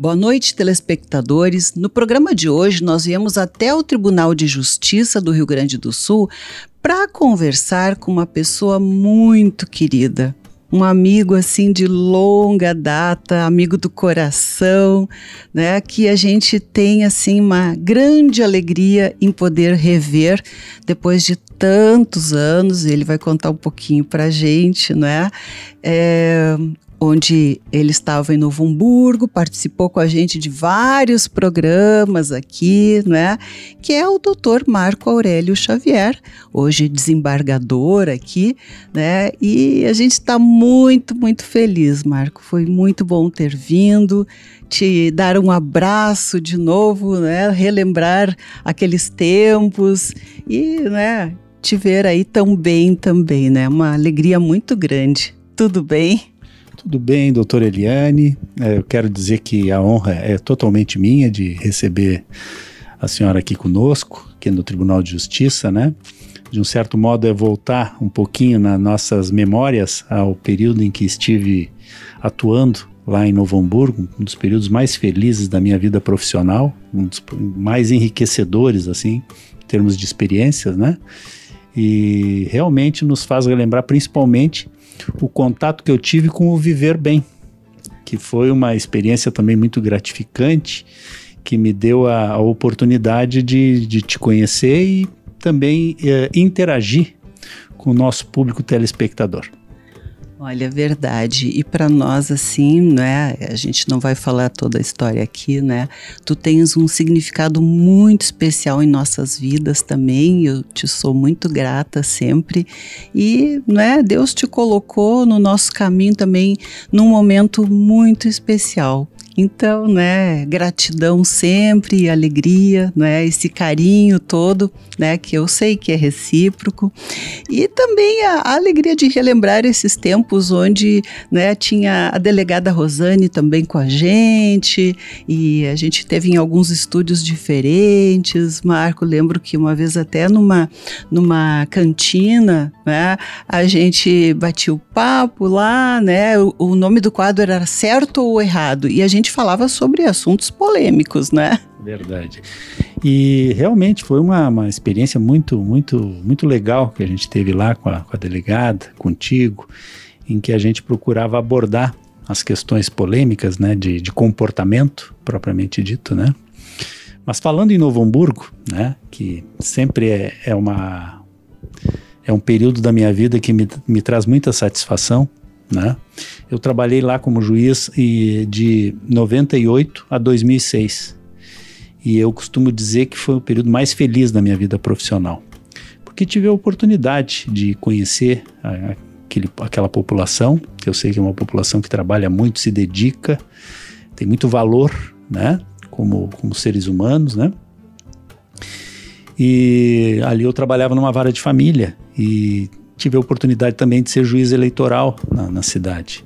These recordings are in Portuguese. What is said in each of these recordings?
Boa noite, telespectadores. No programa de hoje, nós viemos até o Tribunal de Justiça do Rio Grande do Sul para conversar com uma pessoa muito querida. Um amigo assim de longa data, amigo do coração, né, que a gente tem assim uma grande alegria em poder rever depois de tantos anos. Ele vai contar um pouquinho para a gente, né? Onde ele estava em Novo Hamburgo, participou com a gente de vários programas aqui, né? Que é o Dr. Marco Aurélio Xavier, hoje desembargador aqui, né? E a gente está muito, muito feliz, Marco. Foi muito bom ter vindo, te dar um abraço de novo, né? Relembrar aqueles tempos e, né, te ver aí tão bem também, né? Uma alegria muito grande. Tudo bem? Tudo bem, doutora Eliane. Eu quero dizer que a honra é totalmente minha de receber a senhora aqui conosco, aqui no Tribunal de Justiça, né? De um certo modo é voltar um pouquinho nas nossas memórias ao período em que estive atuando lá em Novo Hamburgo, um dos períodos mais felizes da minha vida profissional, um dos mais enriquecedores, assim, em termos de experiências, né? E realmente nos faz relembrar principalmente o contato que eu tive com o Viver Bem, que foi uma experiência também muito gratificante, que me deu a oportunidade de te conhecer e também interagir com o nosso público telespectador. Olha, verdade. E para nós, assim, né, a gente não vai falar toda a história aqui, né? Tu tens um significado muito especial em nossas vidas também. Eu te sou muito grata sempre. E, né, Deus te colocou no nosso caminho também num momento muito especial. Então, né, gratidão sempre, alegria, né, esse carinho todo, né, que eu sei que é recíproco. E também a alegria de relembrar esses tempos onde, né, tinha a delegada Rosane também com a gente, e a gente teve em alguns estúdios diferentes. Marco, lembro que uma vez até numa cantina, né, a gente batia o papo lá, né, o nome do quadro era Certo ou Errado, e a gente falava sobre assuntos polêmicos, né? Verdade. E realmente foi uma experiência muito, muito, muito legal que a gente teve lá com a delegada, contigo, em que a gente procurava abordar as questões polêmicas, né, de comportamento, propriamente dito, né? Mas falando em Novo Hamburgo, né, que sempre é um período da minha vida que me traz muita satisfação, né? Eu trabalhei lá como juiz de 98 a 2006 e eu costumo dizer que foi o período mais feliz da minha vida profissional, porque tive a oportunidade de conhecer aquela população, que eu sei que é uma população que trabalha muito, se dedica, tem muito valor, né? Como seres humanos, né? E ali eu trabalhava numa vara de família e tive a oportunidade também de ser juiz eleitoral na cidade.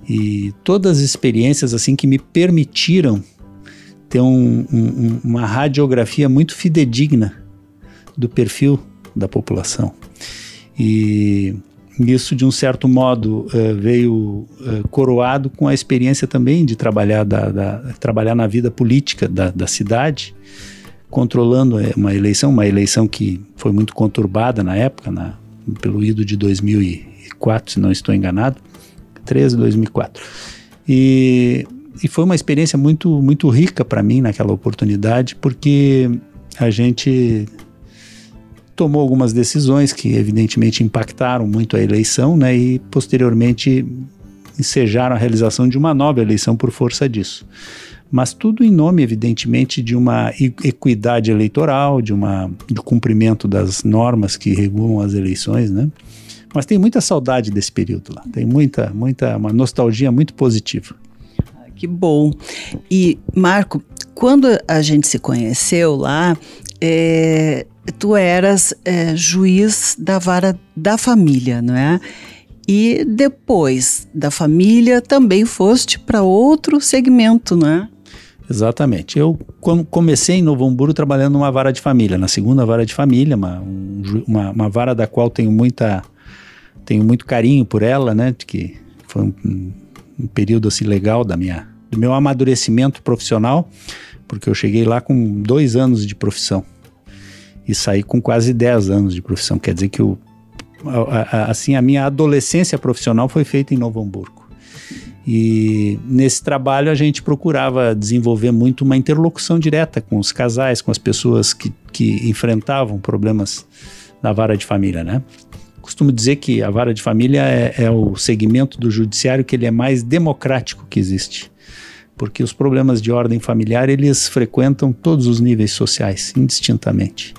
E todas as experiências assim que me permitiram ter uma radiografia muito fidedigna do perfil da população. E isso, de um certo modo, veio coroado com a experiência também de trabalhar na vida política da cidade, controlando uma eleição que foi muito conturbada na época, pelo ido de 2004, se não estou enganado, 2004. E foi uma experiência muito, muito rica para mim naquela oportunidade, porque a gente tomou algumas decisões que evidentemente impactaram muito a eleição, né, e posteriormente ensejaram a realização de uma nova eleição por força disso. Mas tudo em nome, evidentemente, de uma equidade eleitoral, do cumprimento das normas que regulam as eleições, né? Mas tem muita saudade desse período lá, tem uma nostalgia muito positiva. Que bom. E, Marco, quando a gente se conheceu lá, tu eras juiz da vara da família, não é? E depois da família também foste para outro segmento, não é? Exatamente. Eu comecei em Novo Hamburgo trabalhando numa vara de família, na segunda vara de família, uma vara da qual tenho muito carinho por ela, né? Que foi um período assim legal do do meu amadurecimento profissional, porque eu cheguei lá com 2 anos de profissão e saí com quase 10 anos de profissão. Quer dizer que a minha adolescência profissional foi feita em Novo Hamburgo. E nesse trabalho a gente procurava desenvolver muito uma interlocução direta com os casais, com as pessoas que enfrentavam problemas na vara de família, né? Costumo dizer que a vara de família é o segmento do judiciário que ele é mais democrático que existe, porque os problemas de ordem familiar, eles frequentam todos os níveis sociais, indistintamente.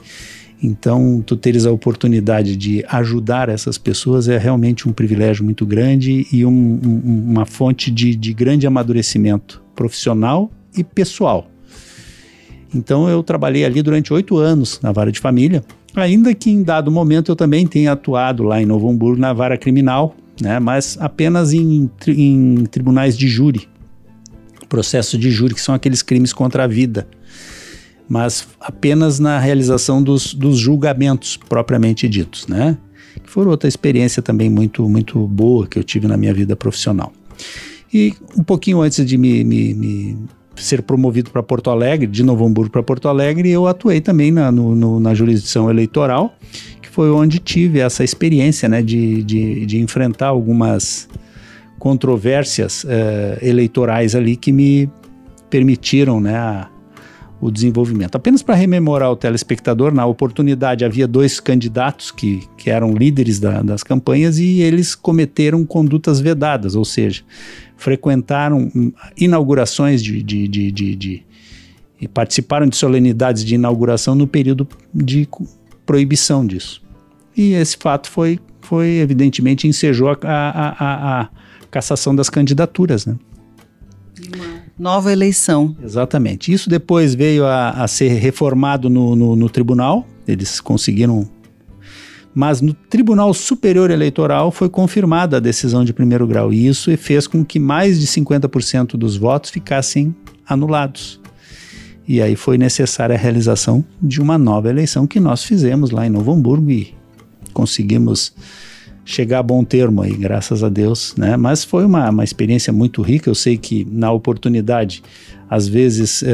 Então, tu teres a oportunidade de ajudar essas pessoas é realmente um privilégio muito grande e uma fonte de grande amadurecimento profissional e pessoal. Então, eu trabalhei ali durante 8 anos na vara de família, ainda que em dado momento eu também tenha atuado lá em Novo Hamburgo na vara criminal, né, mas apenas em tribunais de júri, processo de júri, que são aqueles crimes contra a vida, mas apenas na realização dos julgamentos propriamente ditos, né? Que foi outra experiência também muito, muito boa que eu tive na minha vida profissional. E um pouquinho antes de me ser promovido para Porto Alegre, de Novo Hamburgo para Porto Alegre, eu atuei também na jurisdição eleitoral, que foi onde tive essa experiência, né, de enfrentar algumas controvérsias eleitorais ali que me permitiram, né, o desenvolvimento. Apenas para rememorar o telespectador, na oportunidade havia 2 candidatos que eram líderes das campanhas e eles cometeram condutas vedadas, ou seja, frequentaram inaugurações e participaram de solenidades de inauguração no período de proibição disso. E esse fato foi evidentemente, ensejou a cassação das candidaturas, né? Nova eleição. Exatamente. Isso depois veio a ser reformado no tribunal, eles conseguiram, mas no Tribunal Superior Eleitoral foi confirmada a decisão de primeiro grau, e isso fez com que mais de 50% dos votos ficassem anulados. E aí foi necessária a realização de uma nova eleição que nós fizemos lá em Novo Hamburgo e conseguimos chegar a bom termo aí, graças a Deus, né? Mas foi uma experiência muito rica. Eu sei que na oportunidade, às vezes,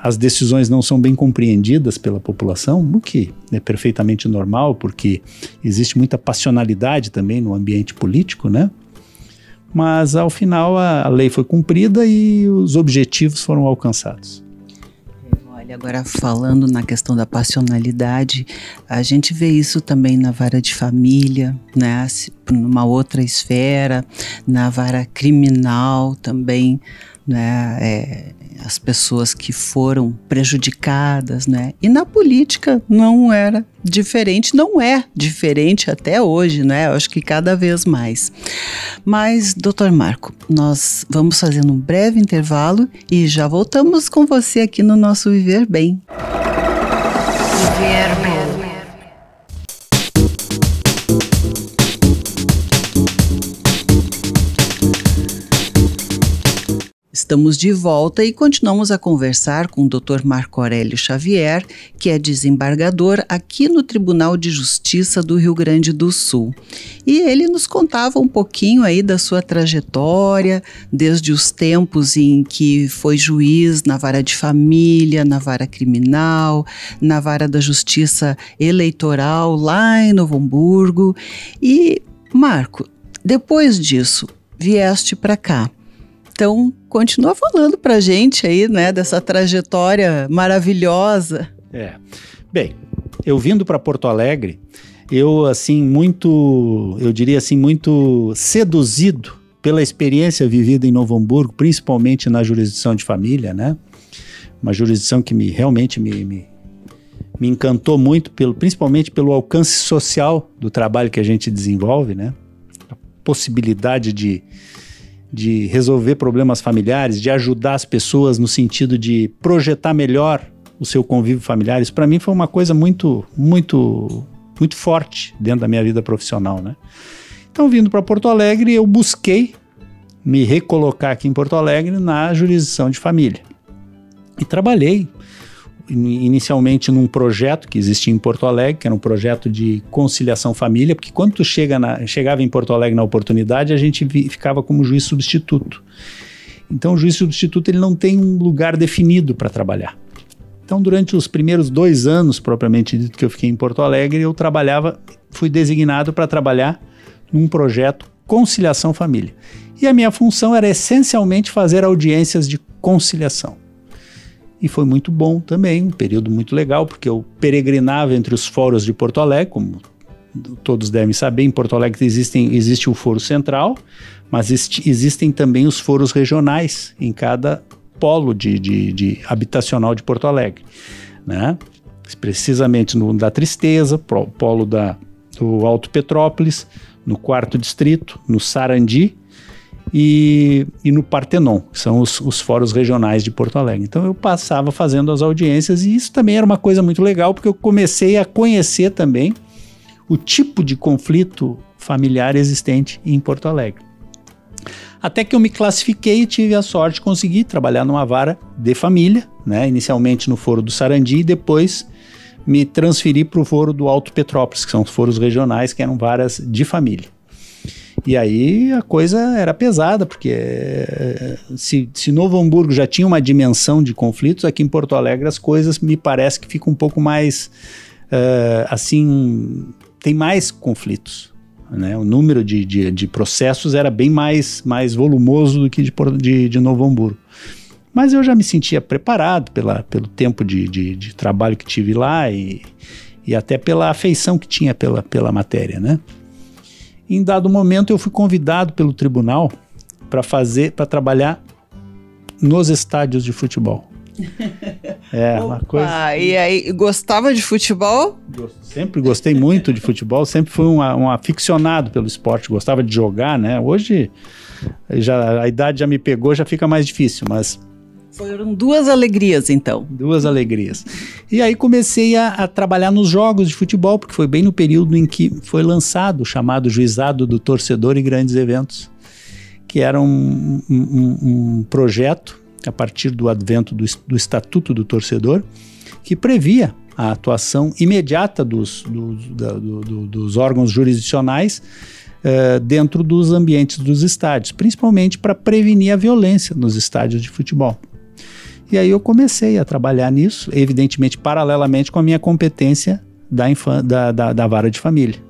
as decisões não são bem compreendidas pela população, o que é perfeitamente normal, porque existe muita passionalidade também no ambiente político, né? Mas, ao final, a lei foi cumprida e os objetivos foram alcançados. Olha, agora falando na questão da passionalidade, a gente vê isso também na vara de família, né? Numa outra esfera, na vara criminal também, né? As pessoas que foram prejudicadas, né? E na política não era diferente, não é diferente até hoje, né? Eu acho que cada vez mais. Mas, doutor Marco, nós vamos fazendo um breve intervalo e já voltamos com você aqui no nosso Viver Bem. Viver Bem. Estamos de volta e continuamos a conversar com o Dr. Marco Aurélio Xavier, que é desembargador aqui no Tribunal de Justiça do Rio Grande do Sul. E ele nos contava um pouquinho aí da sua trajetória, desde os tempos em que foi juiz na vara de família, na vara criminal, na vara da Justiça Eleitoral lá em Novo Hamburgo. E, Marco, depois disso, vieste para cá. Então, continua falando pra gente aí, né, dessa trajetória maravilhosa. Bem, eu vindo para Porto Alegre, eu diria assim, muito seduzido pela experiência vivida em Novo Hamburgo, principalmente na jurisdição de família, né? Uma jurisdição que realmente me encantou muito, principalmente pelo alcance social do trabalho que a gente desenvolve, né? A possibilidade de resolver problemas familiares, de ajudar as pessoas no sentido de projetar melhor o seu convívio familiar. Isso para mim foi uma coisa muito, muito, muito forte dentro da minha vida profissional, né? Então, vindo para Porto Alegre, eu busquei me recolocar aqui em Porto Alegre na jurisdição de família. E trabalhei inicialmente num projeto que existia em Porto Alegre, que era um projeto de conciliação família, porque quando tu chegava em Porto Alegre na oportunidade, a gente ficava como juiz substituto. Então o juiz substituto ele não tem um lugar definido para trabalhar. Então durante os primeiros 2 anos, propriamente dito, que eu fiquei em Porto Alegre, eu fui designado para trabalhar num projeto Conciliação Família. E a minha função era essencialmente fazer audiências de conciliação. E foi muito bom também, um período muito legal, porque eu peregrinava entre os fóruns de Porto Alegre, como todos devem saber, em Porto Alegre existe o foro central, mas existem também os foros regionais em cada polo de habitacional de Porto Alegre, né? Precisamente no da Tristeza, polo do Alto Petrópolis, no 4º Distrito, no Sarandi e no Partenon, que são os fóruns regionais de Porto Alegre. Então eu passava fazendo as audiências e isso também era uma coisa muito legal, porque eu comecei a conhecer também o tipo de conflito familiar existente em Porto Alegre. Até que eu me classifiquei e tive a sorte de conseguir trabalhar numa vara de família, né? Inicialmente no foro do Sarandi e depois me transferi para o foro do Alto Petrópolis, que são os foros regionais, que eram varas de família. E aí a coisa era pesada, porque se Novo Hamburgo já tinha uma dimensão de conflitos, aqui em Porto Alegre as coisas me parece que ficam um pouco mais, assim, tem mais conflitos, né? O número de processos era bem mais volumoso do que de Novo Hamburgo. Mas eu já me sentia preparado pelo tempo de trabalho que tive lá e até pela afeição que tinha pela matéria, né? Em dado momento eu fui convidado pelo tribunal para trabalhar nos estádios de futebol. Uma coisa. E aí, gostava de futebol? Sempre gostei muito de futebol, sempre fui um aficionado pelo esporte, gostava de jogar, né? Hoje a idade já me pegou, já fica mais difícil, mas... Foram 2 alegrias, então. 2 alegrias. E aí comecei a trabalhar nos jogos de futebol, porque foi bem no período em que foi lançado o chamado Juizado do Torcedor e Grandes Eventos, que era um projeto, a partir do advento do Estatuto do Torcedor, que previa a atuação imediata dos órgãos jurisdicionais dentro dos ambientes dos estádios, principalmente para prevenir a violência nos estádios de futebol. E aí eu comecei a trabalhar nisso, evidentemente paralelamente com a minha competência da vara de família.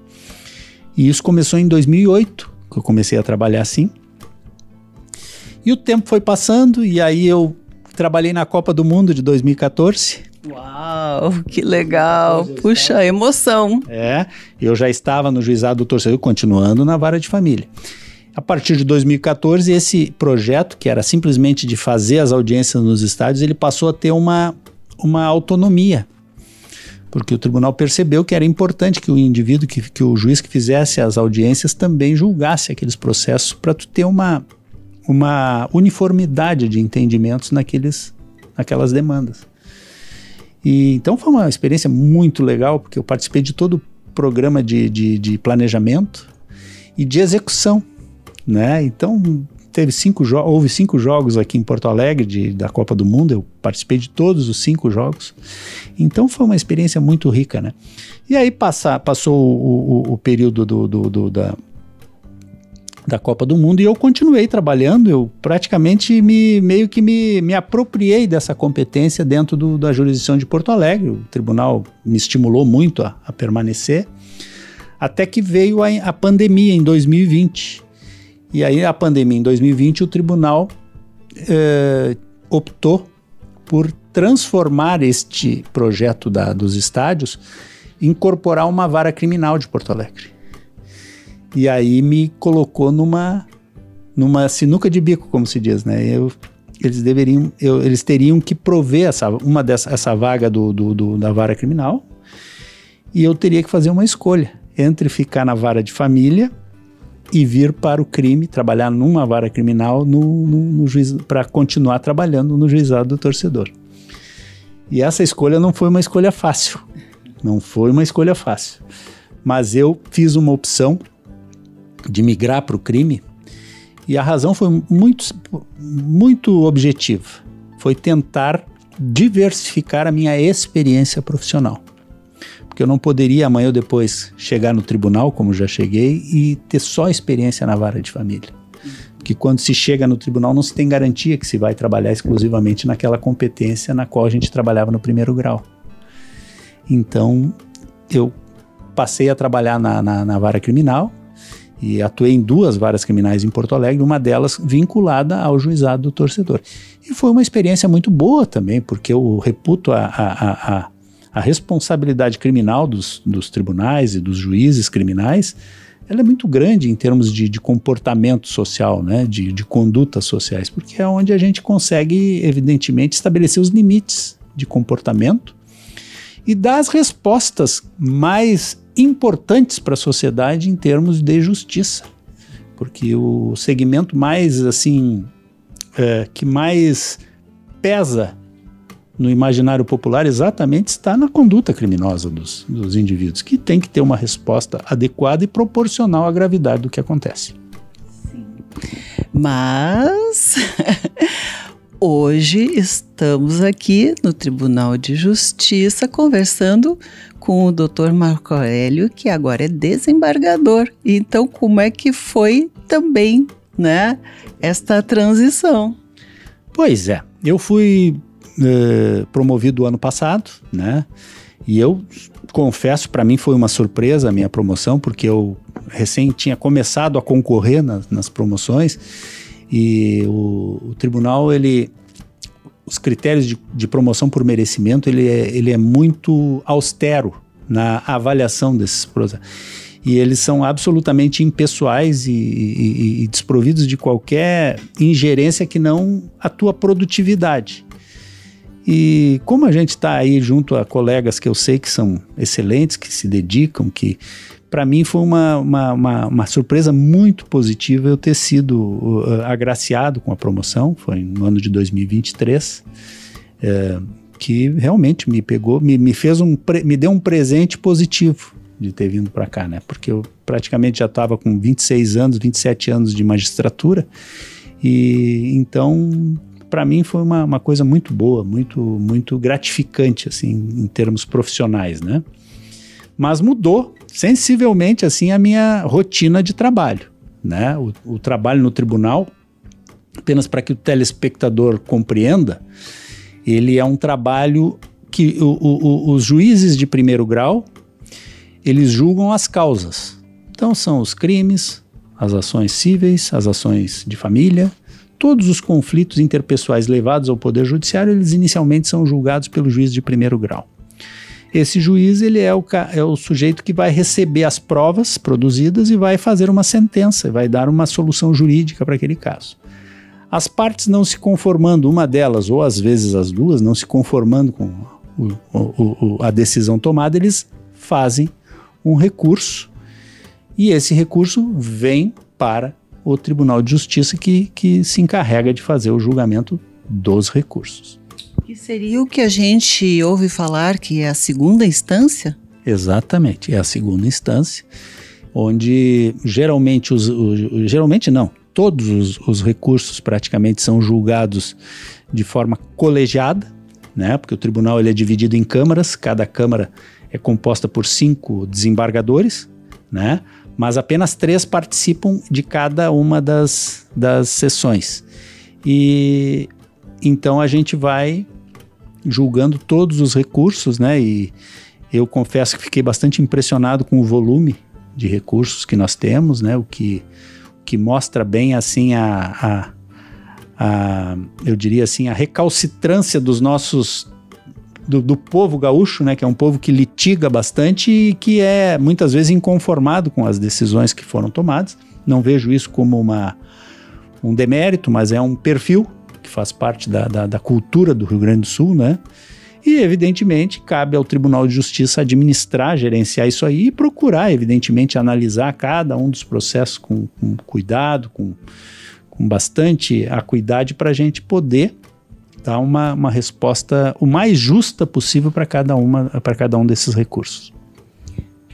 E isso começou em 2008, que eu comecei a trabalhar assim. E o tempo foi passando e aí eu trabalhei na Copa do Mundo de 2014. Uau, que legal! Puxa, emoção! Eu já estava no Juizado do Torcedor, continuando na vara de família. A partir de 2014, esse projeto, que era simplesmente de fazer as audiências nos estádios, ele passou a ter uma autonomia, porque o tribunal percebeu que era importante que o indivíduo, que o juiz que fizesse as audiências também julgasse aqueles processos para tu ter uma uniformidade de entendimentos naquelas demandas. E então foi uma experiência muito legal, porque eu participei de todo o programa de planejamento e de execução, né? Então houve 5 jogos aqui em Porto Alegre da Copa do Mundo, eu participei de todos os 5 jogos, então foi uma experiência muito rica, né? E aí passou o período da Copa do Mundo e eu continuei trabalhando, eu praticamente meio que me apropriei dessa competência dentro da jurisdição de Porto Alegre. O tribunal me estimulou muito a permanecer, até que veio a pandemia em 2020. E aí a pandemia em 2020 o tribunal optou por transformar este projeto dos estádios, incorporar uma vara criminal de Porto Alegre. E aí me colocou numa sinuca de bico, como se diz, né? Eles teriam que prover essa vaga da vara criminal e eu teria que fazer uma escolha entre ficar na vara de família e vir para o crime, trabalhar numa vara criminal para continuar trabalhando no Juizado do Torcedor. E essa escolha não foi uma escolha fácil. Não foi uma escolha fácil. Mas eu fiz uma opção de migrar para o crime e a razão foi muito objetiva. Foi tentar diversificar a minha experiência profissional. Porque eu não poderia amanhã ou depois chegar no tribunal, como já cheguei, e ter só experiência na vara de família. que quando se chega no tribunal não se tem garantia que se vai trabalhar exclusivamente naquela competência na qual a gente trabalhava no primeiro grau. Então, eu passei a trabalhar na vara criminal e atuei em 2 varas criminais em Porto Alegre, uma delas vinculada ao juizado do torcedor. E foi uma experiência muito boa também, porque eu reputo a responsabilidade criminal dos tribunais e dos juízes criminais, ela é muito grande em termos de comportamento social, né, de condutas sociais, porque é onde a gente consegue, evidentemente, estabelecer os limites de comportamento e dar as respostas mais importantes para a sociedade em termos de justiça, porque o segmento mais, assim, que mais pesa no imaginário popular exatamente está na conduta criminosa dos indivíduos, que tem que ter uma resposta adequada e proporcional à gravidade do que acontece. Sim. Mas hoje estamos aqui no Tribunal de Justiça conversando com o Dr. Marco Aurélio, que agora é desembargador. Então, como é que foi também, né, esta transição? Pois é, eu fui promovido ano passado, né? E eu confesso, para mim foi uma surpresa a minha promoção, porque eu recém tinha começado a concorrer nas promoções e o tribunal, os critérios de promoção por merecimento, ele é muito austero na avaliação desses processos. E eles são absolutamente impessoais e desprovidos de qualquer ingerência que não a tua produtividade. E como a gente está aí junto a colegas que eu sei que são excelentes, que se dedicam, que para mim foi uma surpresa muito positiva eu ter sido agraciado com a promoção, foi no ano de 2023, que realmente me pegou, me deu um presente positivo de ter vindo para cá, né? Porque eu praticamente já estava com 26 anos, 27 anos de magistratura, e então para mim foi uma coisa muito boa, muito gratificante, assim, em termos profissionais, né? Mas mudou sensivelmente, assim, a minha rotina de trabalho, né? O trabalho no tribunal, apenas para que o telespectador compreenda, ele é um trabalho que os juízes de primeiro grau, eles julgam as causas. Então são os crimes, as ações cíveis, as ações de família, todos os conflitos interpessoais levados ao Poder Judiciário, eles inicialmente são julgados pelo juiz de primeiro grau. Esse juiz, ele é o sujeito que vai receber as provas produzidas e vai fazer uma sentença, vai dar uma solução jurídica para aquele caso. As partes não se conformando, uma delas, ou às vezes as duas, não se conformando com a decisão tomada, eles fazem um recurso e esse recurso vem para o Tribunal de Justiça que se encarrega de fazer o julgamento dos recursos. Que seria o que a gente ouve falar que é a segunda instância? Exatamente, é a segunda instância, onde geralmente todos os recursos praticamente são julgados de forma colegiada, né? Porque o tribunal ele é dividido em câmaras, cada câmara é composta por 5 desembargadores, né? Mas apenas 3 participam de cada uma das sessões. E então a gente vai julgando todos os recursos, né? E eu confesso que fiquei bastante impressionado com o volume de recursos que nós temos, né? O que mostra bem assim eu diria assim, a recalcitrância dos nossos do povo gaúcho, né, que é um povo que litiga bastante e que é muitas vezes inconformado com as decisões que foram tomadas. Não vejo isso como um demérito, mas é um perfil que faz parte da cultura do Rio Grande do Sul, né? E, evidentemente, cabe ao Tribunal de Justiça administrar, gerenciar isso aí e procurar, evidentemente, analisar cada um dos processos com cuidado, com bastante acuidade para a gente poder dar uma resposta o mais justa possível para cada um desses recursos.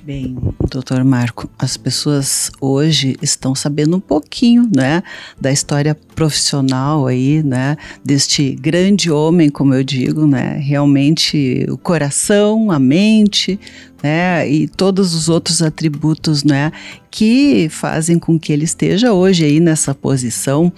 Bem, doutor Marco, as pessoas hoje estão sabendo um pouquinho, né, da história profissional aí, né, deste grande homem, como eu digo, né, realmente o coração, a mente, né, e todos os outros atributos, né, que fazem com que ele esteja hoje aí nessa posição.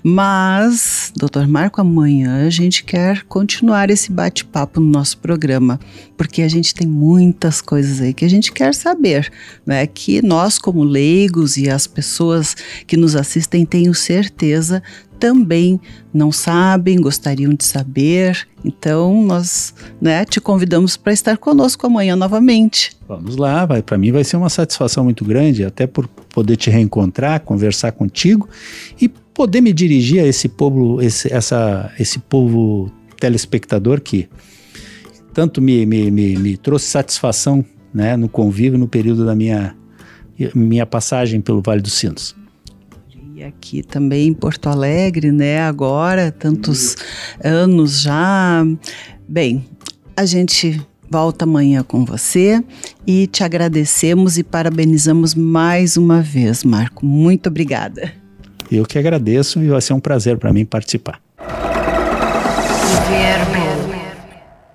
Mas, doutor Marco, amanhã a gente quer continuar esse bate-papo no nosso programa, porque a gente tem muitas coisas aí que a gente quer saber, né, que nós como leigos e as pessoas que nos assistem, tenho certeza, também não sabem, gostariam de saber. Então nós, né, te convidamos para estar conosco amanhã novamente. Vamos lá, para mim vai ser uma satisfação muito grande, até por poder te reencontrar, conversar contigo e poder me dirigir a esse povo, esse povo telespectador que tanto me trouxe satisfação, né, no convívio no período da minha passagem pelo Vale dos Sinos. E aqui também em Porto Alegre, né, agora, tantos anos já. Bem, a gente volta amanhã com você e te agradecemos e parabenizamos mais uma vez, Marco. Muito obrigada. Eu que agradeço e vai ser um prazer para mim participar. Viver